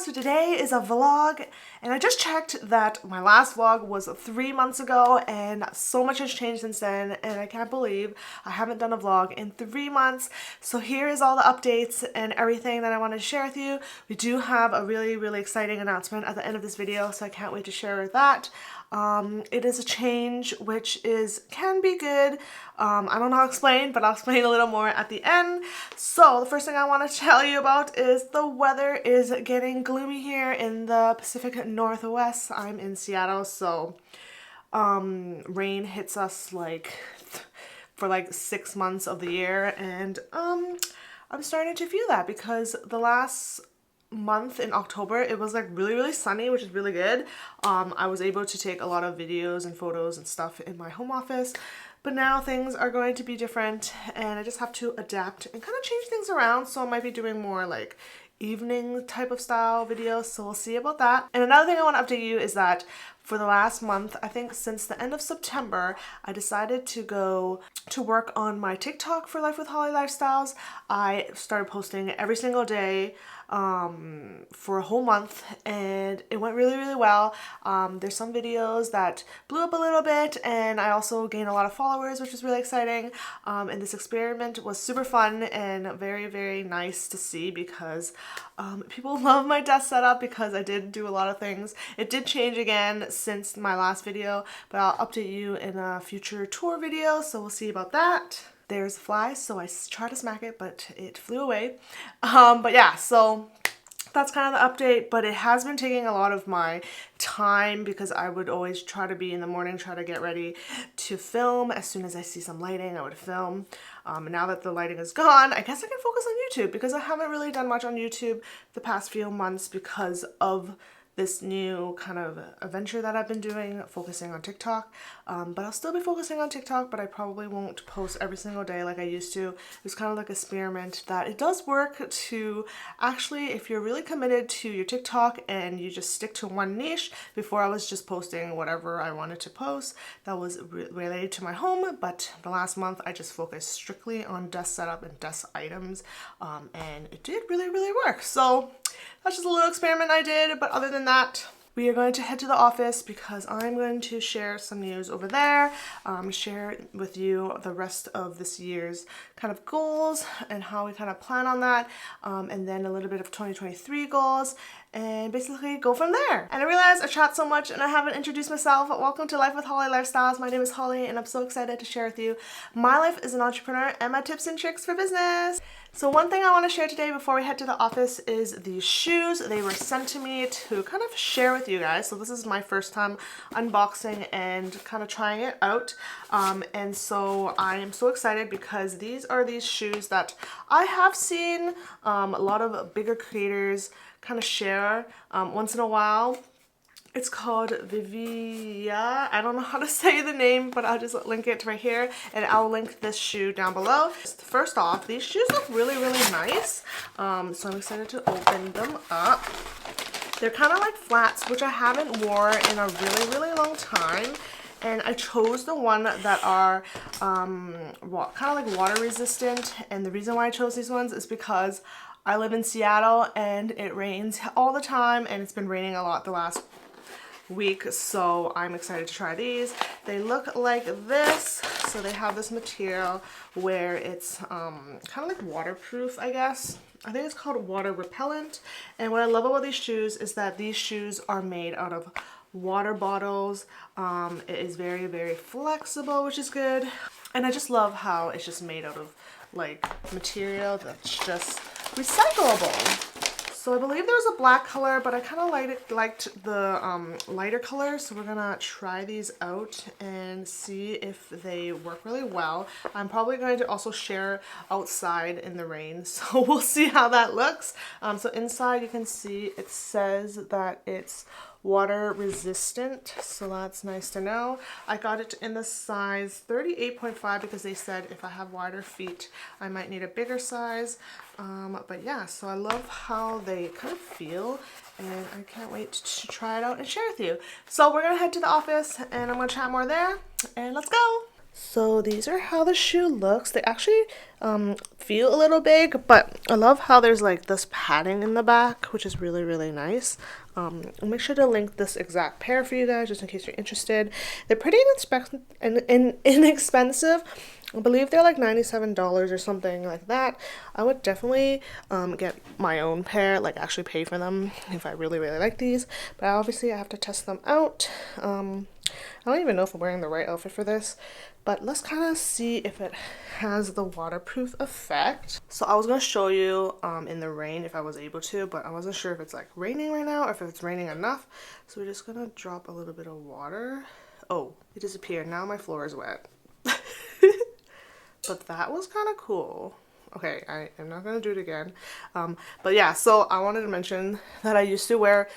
So today is a vlog, and I just checked that my last vlog was 3 months ago, and so much has changed since then, and I can't believe I haven't done a vlog in 3 months. So here is all the updates and everything that I want to share with you. We do have a really exciting announcement at the end of this video, so I can't wait to share that. It is a change which can be good. I don't know how to explain, but I'll explain a little more at the end. So the first thing I want to tell you about is the weather is getting gloomy here in the Pacific Northwest. I'm in Seattle, so rain hits us for 6 months of the year, and I'm starting to feel that because the last month in October it was really sunny, which is really good. I was able to take a lot of videos and photos and stuff in my home office, but now things are going to be different and I just have to adapt and kind of change things around. So I might be doing more evening type of style videos, so we'll see about that. And another thing I want to update you is that for the last month, I think since the end of September, I decided to go to work on my TikTok for Life with Holly Lifestyles. I started posting every single day for a whole month, and it went really well. There's some videos that blew up a little bit, and I also gained a lot of followers, which was really exciting. And this experiment was super fun and very nice to see because people love my desk setup because I did do a lot of things. It did change again since my last video, but I'll update you in a future tour video, so we'll see about that. There's a fly, so I tried to smack it, but it flew away. But yeah, so that's kind of the update, but it has been taking a lot of my time because I would always try to be in the morning, try to get ready to film. As soon as I see some lighting, I would film. And now that the lighting is gone, I guess I can focus on YouTube because I haven't really done much on YouTube the past few months because of this new kind of adventure that I've been doing, focusing on TikTok. But I'll still be focusing on TikTok, but I probably won't post every single day like I used to. It's kind of like an experiment that it does work to actually, if you're really committed to your TikTok and you just stick to one niche. Before I was just posting whatever I wanted to post that was related to my home, but the last month I just focused strictly on desk setup and desk items, and it did really work. So that's just a little experiment I did, but other than that, we are going to head to the office because I'm going to share some news over there, share with you the rest of this year's kind of goals and how we kind of plan on that, and then a little bit of 2023 goals, and basically go from there. And I realized I chat so much and I haven't introduced myself. Welcome to Life with Holly Lifestyles. My name is Holly and I'm so excited to share with you my life as an entrepreneur and my tips and tricks for business. So one thing I want to share today before we head to the office is these shoes. They were sent to me to kind of share with you guys. So this is my first time unboxing and kind of trying it out. And so I am so excited because these are these shoes that I have seen a lot of bigger creators kind of share once in a while. It's called Vivaia. I don't know how to say the name, but I'll just link it right here, and I'll link this shoe down below. First off, these shoes look really nice, so I'm excited to open them up. They're kind of like flats, which I haven't worn in a really long time, and I chose the one that are kind of like water resistant. And the reason why I chose these ones is because I live in Seattle and it rains all the time, and it's been raining a lot the last week, so I'm excited to try these. They look like this, so they have this material where it's kind of like waterproof, I guess. I think it's called water repellent. And what I love about these shoes is that these shoes are made out of water bottles. It is very flexible, which is good, and I just love how it's just made out of material that's just recyclable. So I believe there's a black color, but I kind of liked the lighter color, so we're gonna try these out and see if they work really well. I'm probably going to also share outside in the rain, so we'll see how that looks. So inside you can see it says that it's water resistant, so that's nice to know. I got it in the size 38.5 because they said if I have wider feet I might need a bigger size, but yeah, so I love how they kind of feel, and I can't wait to try it out and share with you. So we're gonna head to the office and I'm gonna chat more there, and let's go. So these are how the shoe looks. They actually feel a little big, but I love how there's like this padding in the back, which is really, really nice. I'll make sure to link this exact pair for you guys just in case you're interested. They're pretty inexpensive. I believe they're like $97 or something like that. I would definitely get my own pair, like actually pay for them if I really, really like these. But obviously I have to test them out. I don't even know if I'm wearing the right outfit for this, but let's kind of see if it has the waterproof effect. So I was going to show you in the rain if I was able to, but I wasn't sure if it's like raining right now or if it's raining enough. So we're just going to drop a little bit of water. Oh, it disappeared. Now my floor is wet. But that was kind of cool. Okay, I'm not going to do it again. But yeah, so I wanted to mention that I used to wear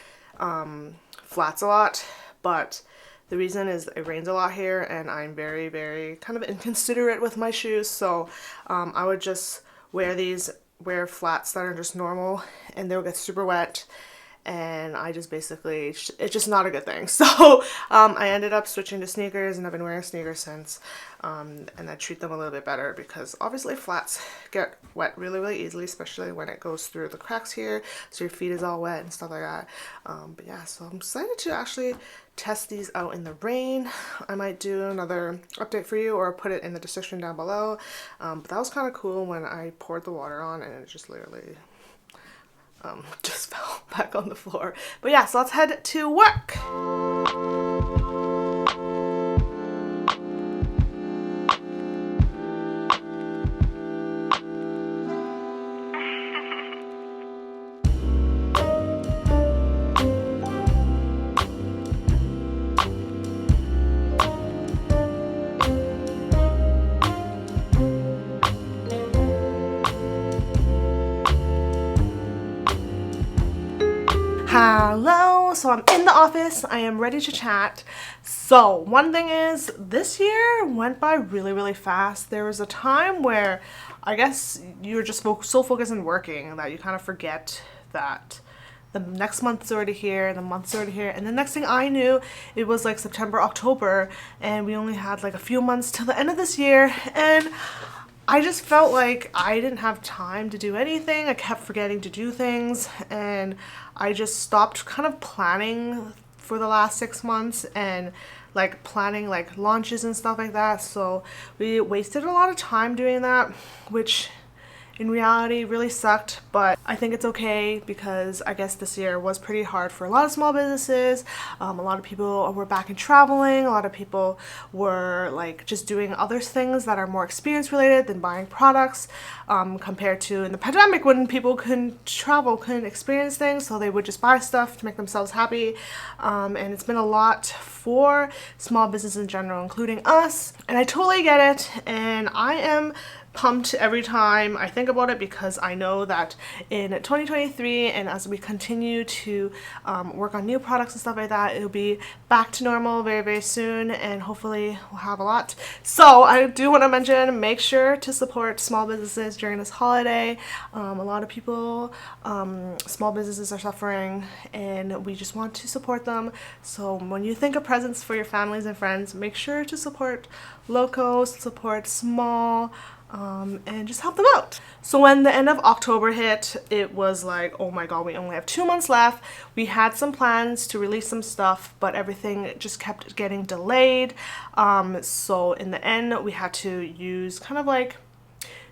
flats a lot, but the reason is it rains a lot here and I'm very, very kind of inconsiderate with my shoes. So I would just wear flats that are just normal and they'll get super wet. And I just basically, it's just not a good thing. So I ended up switching to sneakers and I've been wearing sneakers since. And I treat them a little bit better because obviously flats get wet really, really easily, especially when it goes through the cracks here. So your feet is all wet and stuff like that. But yeah, so I'm excited to actually test these out in the rain. I might do another update for you or put it in the description down below. But that was kind of cool when I poured the water on and it just literally just fell back on the floor. But yeah, so let's head to work. Hello, so I'm in the office. I am ready to chat. So one thing is, this year went by really, really fast. There was a time where I guess you're just so focused on working that you kind of forget that the next month's already here, the month's already here, and the next thing I knew, it was like September, October, and we only had like a few months till the end of this year, and I just felt like I didn't have time to do anything. I kept forgetting to do things and I just stopped kind of planning for the last 6 months and like planning like launches and stuff like that. So we wasted a lot of time doing that, which in reality really sucked, but I think it's okay because I guess this year was pretty hard for a lot of small businesses. A lot of people were back in traveling. A lot of people were like just doing other things that are more experience related than buying products, compared to in the pandemic when people couldn't travel, couldn't experience things, so they would just buy stuff to make themselves happy. And it's been a lot for small business in general, including us, and I totally get it, and I am pumped every time I think about it because I know that in 2023 and as we continue to work on new products and stuff like that, it'll be back to normal very, very soon and hopefully we'll have a lot. So I do want to mention, make sure to support small businesses during this holiday. A lot of people, small businesses are suffering and we just want to support them. So when you think of presents for your families and friends, make sure to support locals, support small, and just help them out. So when the end of October hit, it was like, oh my god, we only have 2 months left. We had some plans to release some stuff, but everything just kept getting delayed. So in the end, we had to use kind of like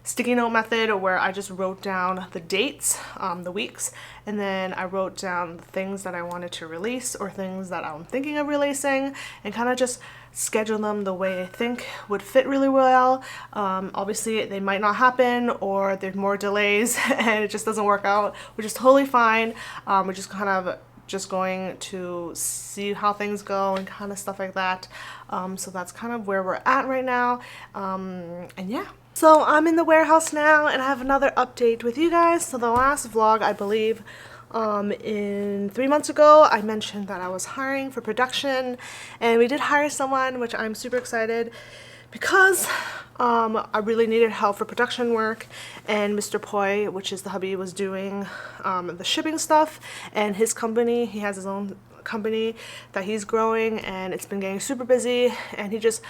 sticky note method where I just wrote down the dates, the weeks, and then I wrote down the things that I wanted to release or things that I'm thinking of releasing and kind of just schedule them the way I think would fit really well. Obviously they might not happen or there's more delays and it just doesn't work out, which is totally fine. We're just kind of just going to see how things go and kind of stuff like that. So that's kind of where we're at right now. And yeah. So I'm in the warehouse now and I have another update with you guys. So the last vlog, I believe, in 3 months ago, I mentioned that I was hiring for production and we did hire someone, which I'm super excited because I really needed help for production work, and Mr. Poi, which is the hubby, was doing the shipping stuff, and his company, he has his own company that he's growing and it's been getting super busy, and he just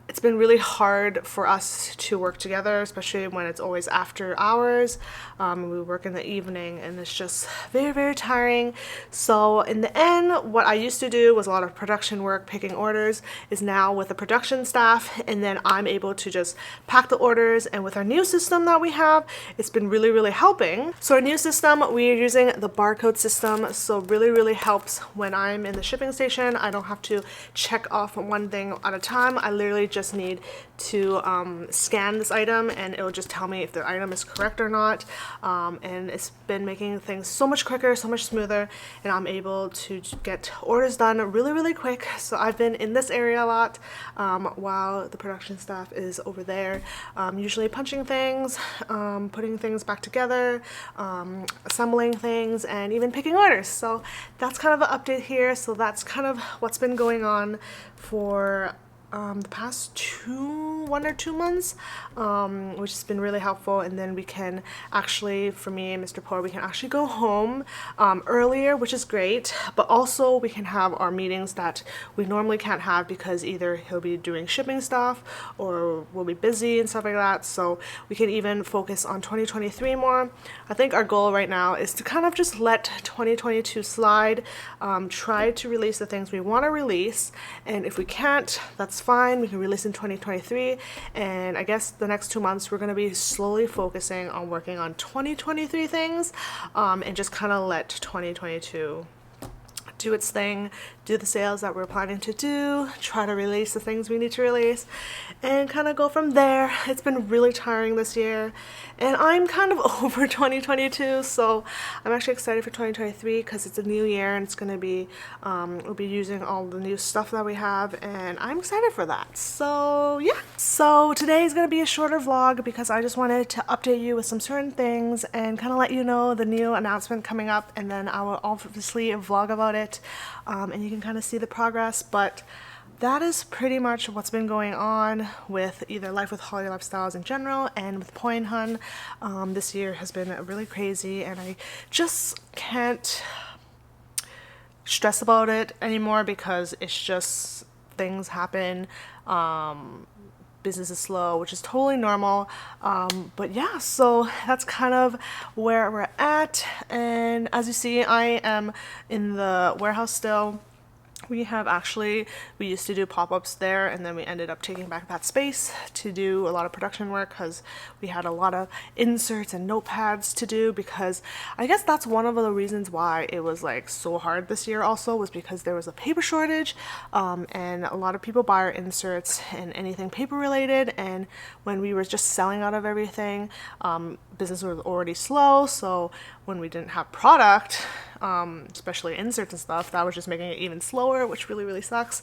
it's been really hard for us to work together, especially when it's always after hours. We work in the evening and it's just very, very tiring. So in the end, what I used to do was a lot of production work, picking orders, is now with the production staff, and then I'm able to just pack the orders. And with our new system that we have, it's been really, really helping. So our new system, we are using the barcode system, so really, really helps when I'm in the shipping station. I don't have to check off one thing at a time. I literally just need to scan this item and it will just tell me if the item is correct or not, and it's been making things so much quicker, so much smoother, and I'm able to get orders done really, really quick. So I've been in this area a lot while the production staff is over there, usually punching things, putting things back together, assembling things, and even picking orders. So that's kind of an update here. So that's kind of what's been going on for the past 1 or 2 months, which has been really helpful. And then we can actually, for me and Mr. Poi, we can actually go home earlier, which is great, but also we can have our meetings that we normally can't have because either he'll be doing shipping stuff or we'll be busy and stuff like that. So we can even focus on 2023 more. I think our goal right now is to kind of just let 2022 slide, try to release the things we want to release, and if we can't, that's fine, we can release in 2023. And I guess the next 2 months we're going to be slowly focusing on working on 2023 things, and just kind of let 2022 do its thing, do the sales that we're planning to do, try to release the things we need to release, and kind of go from there. It's been really tiring this year, and I'm kind of over 2022, so I'm actually excited for 2023 because it's a new year and it's going to be, we'll be using all the new stuff that we have, and I'm excited for that. So yeah, so today is going to be a shorter vlog because I just wanted to update you with some certain things and kind of let you know the new announcement coming up, and then I will obviously vlog about it, and you can kind of see the progress. But that is pretty much what's been going on with either Life with Holly Lifestyles in general and with Poi Hun. This year has been really crazy and I just can't stress about it anymore because it's just things happen. Business is slow, which is totally normal, but yeah, so that's kind of where we're at. And as you see, I am in the warehouse still. We used to do pop-ups there, and then we ended up taking back that space to do a lot of production work because we had a lot of inserts and notepads to do, because I guess that's one of the reasons why it was like so hard this year also, was because there was a paper shortage, and a lot of people buy our inserts and anything paper related, and when we were just selling out of everything, business was already slow, so when we didn't have product, especially inserts and stuff, that was just making it even slower, which really, really sucks.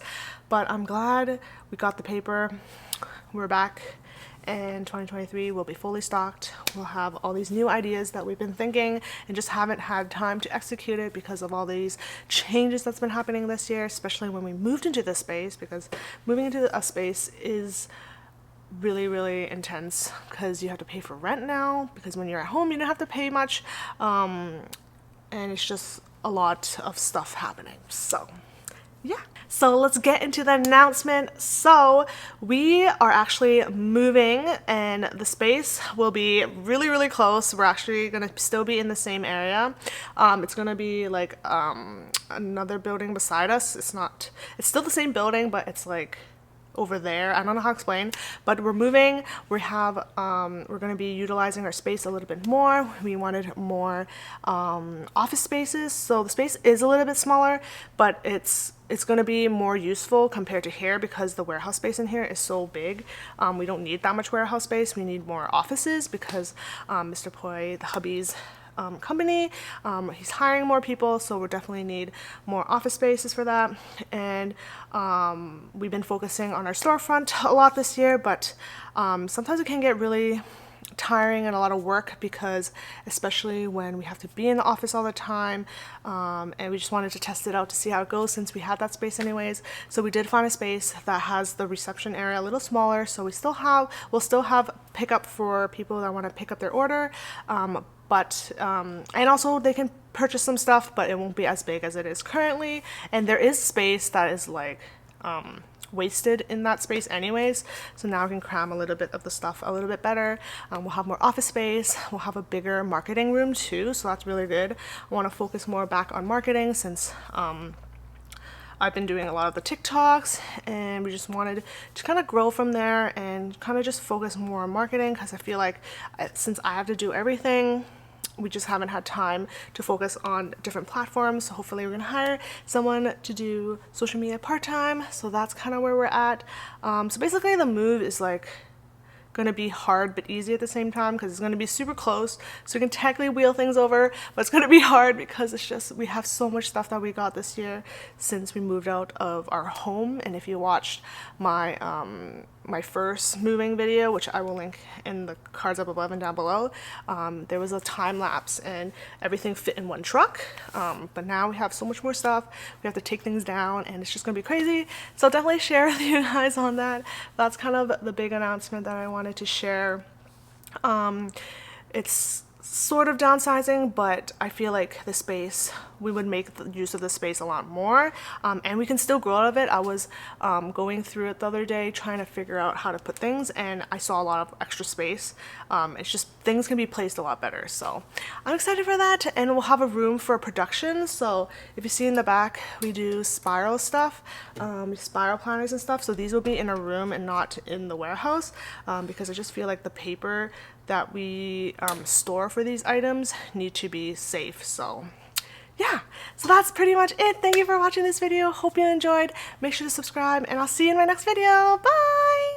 But I'm glad we got the paper. We're back, and 2023 will be fully stocked. We'll have all these new ideas that we've been thinking and just haven't had time to execute it because of all these changes that's been happening this year, especially when we moved into this space, because moving into a space is really, really intense because you have to pay for rent now, because when you're at home you don't have to pay much, and it's just a lot of stuff happening. So yeah, so let's get into the announcement. So we are actually moving, and the space will be really, really close. We're actually gonna still be in the same area. It's gonna be like another building beside us. It's still the same building, but it's like over there. I don't know how to explain, but we're moving. We're going to be utilizing our space a little bit more. We wanted more office spaces, so the space is a little bit smaller, but it's going to be more useful compared to here because the warehouse space in here is so big. We don't need that much warehouse space. We need more offices because Mr. Poi, the hubby's company, he's hiring more people, so we'll definitely need more office spaces for that. And we've been focusing on our storefront a lot this year, but sometimes it can get really tiring and a lot of work, because especially when we have to be in the office all the time, and we just wanted to test it out to see how it goes since we had that space anyways. So we did find a space that has the reception area a little smaller, so we'll still have pickup for people that want to pick up their order, and also they can purchase some stuff, but it won't be as big as it is currently. And there is space that is like wasted in that space anyways, so now I can cram a little bit of the stuff a little bit better. We'll have more office space, we'll have a bigger marketing room too, so that's really good. I want to focus more back on marketing since I've been doing a lot of the TikToks, and we just wanted to kind of grow from there and kind of just focus more on marketing, because I feel like since I have to do everything, we just haven't had time to focus on different platforms. So hopefully we're gonna hire someone to do social media part-time. So that's kind of where we're at. So basically the move is like gonna be hard but easy at the same time, because it's gonna be super close, so we can technically wheel things over, but it's gonna be hard because it's just, we have so much stuff that we got this year since we moved out of our home. And if you watched my my first moving video, which I will link in the cards up above and down below, there was a time lapse and everything fit in one truck, but now we have so much more stuff, we have to take things down, and it's just gonna be crazy. So I'll definitely share with you guys on that. That's kind of the big announcement that I wanted to share. It's sort of downsizing, but I feel like the space, we would make the use of the space a lot more, and we can still grow out of it. I was going through it the other day trying to figure out how to put things, and I saw a lot of extra space. It's just things can be placed a lot better, so I'm excited for that. And we'll have a room for production. So if you see in the back, we do spiral stuff, spiral planners and stuff, so these will be in a room and not in the warehouse, because I just feel like the paper that we store for these items need to be safe. So yeah, so that's pretty much it. Thank you for watching this video. Hope you enjoyed. Make sure to subscribe, and I'll see you in my next video. Bye!